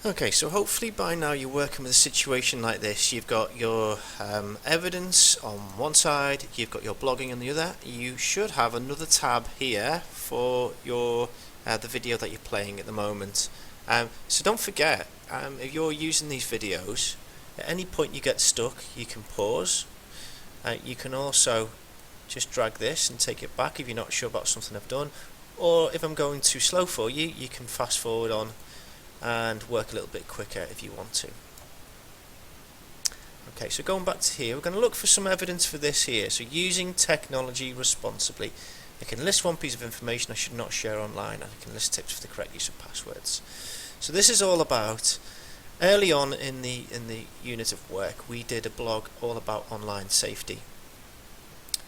Okay, so hopefully by now you're working with a situation like this. You've got your evidence on one side, you've got your blogging on the other. You should have another tab here for your the video that you're playing at the moment. So don't forget, if you're using these videos, at any point you get stuck, you can pause. You can also just drag this and take it back if you're not sure about something I've done. Or if I'm going too slow for you, you can fast forward on and work a little bit quicker if you want to. Okay, so going back to here, we're going to look for some evidence for this here. So using technology responsibly. I can list one piece of information I should not share online, and I can list tips for the correct use of passwords. So this is all about, early on in the unit of work, we did a blog all about online safety.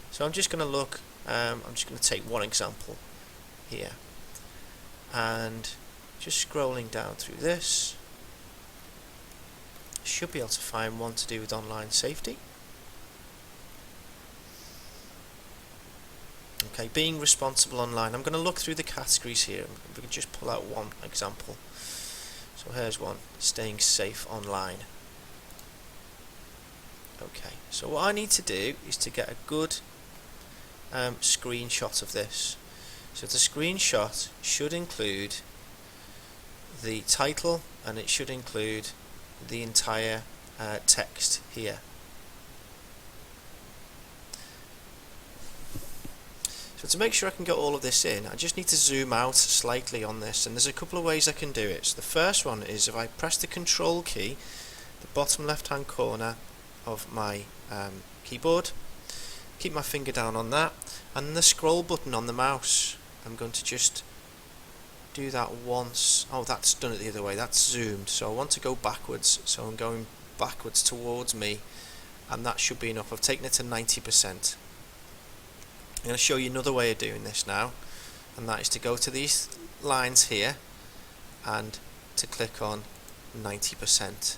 So I'm just going to look, I'm just going to take one example here, and just scrolling down through this, should be able to find one to do with online safety. Okay, being responsible online. I'm going to look through the categories here. We can just pull out one example. So here's one, staying safe online. Okay, so what I need to do is to get a good screenshot of this. So the screenshot should include the title, and it should include the entire text here. So to make sure I can get all of this in, I just need to zoom out slightly on this, and there's a couple of ways I can do it. So the first one is if I press the control key, the bottom left hand corner of my keyboard, keep my finger down on that, and the scroll button on the mouse, I'm going to just do that once. Oh, that's done it the other way, that's zoomed, so I want to go backwards, so I'm going backwards towards me, and that should be enough. I've taken it to 90%. I'm going to show you another way of doing this now, and that is to go to these lines here and to click on 90%.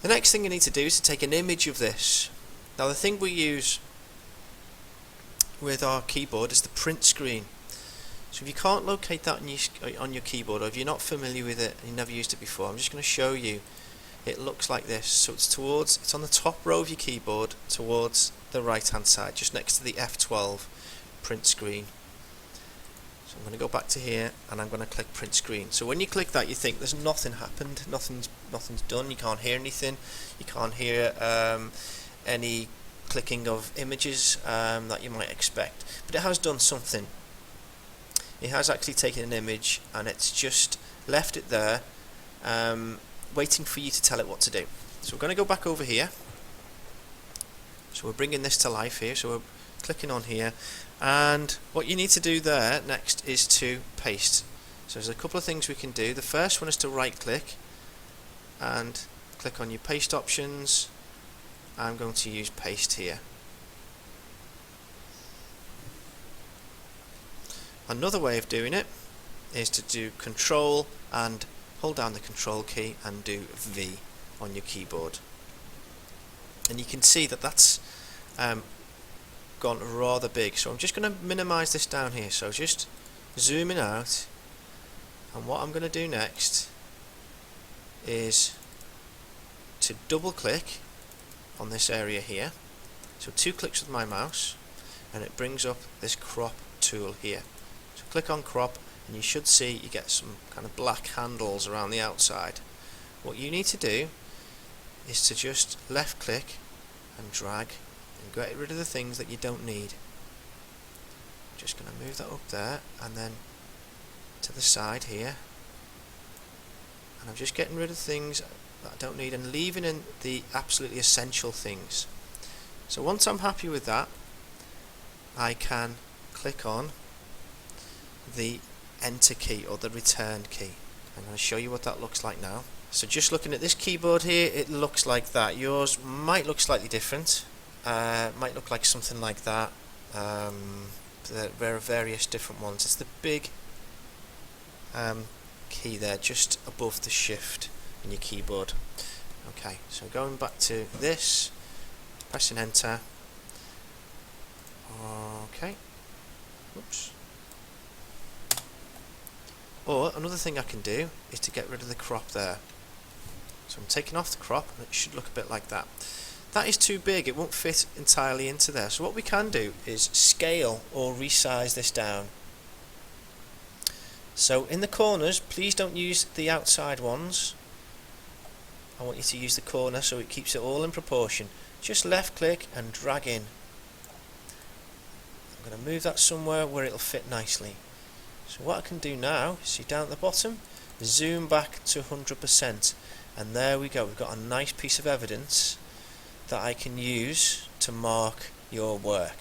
The next thing you need to do is to take an image of this. Now the thing we use with our keyboard is the print screen. So if you can't locate that on your keyboard, or if you're not familiar with it and you've never used it before, I'm just going to show you. It looks like this. So it's on the top row of your keyboard towards the right hand side, just next to the F12 print screen. So I'm going to go back to here and I'm going to click print screen. So when you click that, you think there's nothing happened, nothing's done, you can't hear anything, you can't hear any clicking of images that you might expect, but it has done something. It has actually taken an image and it's just left it there, waiting for you to tell it what to do. So we're going to go back over here. So we're bringing this to life here, so we're clicking on here, and what you need to do there next is to paste. So there's a couple of things we can do. The first one is to right click and click on your paste options. I'm going to use paste here. Another way of doing it is to do control and hold down the control key and do V on your keyboard, and you can see that that's gone rather big. So I'm just going to minimize this down here, so just zooming out, and what I'm going to do next is to double click on this area here. So 2 clicks with my mouse and it brings up this crop tool here. So click on crop and you should see you get some kind of black handles around the outside. What you need to do is to just left click and drag and get rid of the things that you don't need. Just going to move that up there and then to the side here, and I'm just getting rid of things that I don't need and leaving in the absolutely essential things. So once I'm happy with that, I can click on the enter key or the return key. I'm going to show you what that looks like now. So just looking at this keyboard here, it looks like that. Yours might look slightly different, might look like something like that. There are various different ones. It's the big key there just above the shift in your keyboard. Okay, so going back to this, pressing enter. Okay, oops. Or another thing I can do is to get rid of the crop there. So I'm taking off the crop and it should look a bit like that. That is too big, it won't fit entirely into there. So what we can do is scale or resize this down. So in the corners, please don't use the outside ones. I want you to use the corner so it keeps it all in proportion. Just left click and drag in. I'm going to move that somewhere where it'll fit nicely. So what I can do now, see down at the bottom, zoom back to 100%, and there we go, we've got a nice piece of evidence that I can use to mark your work.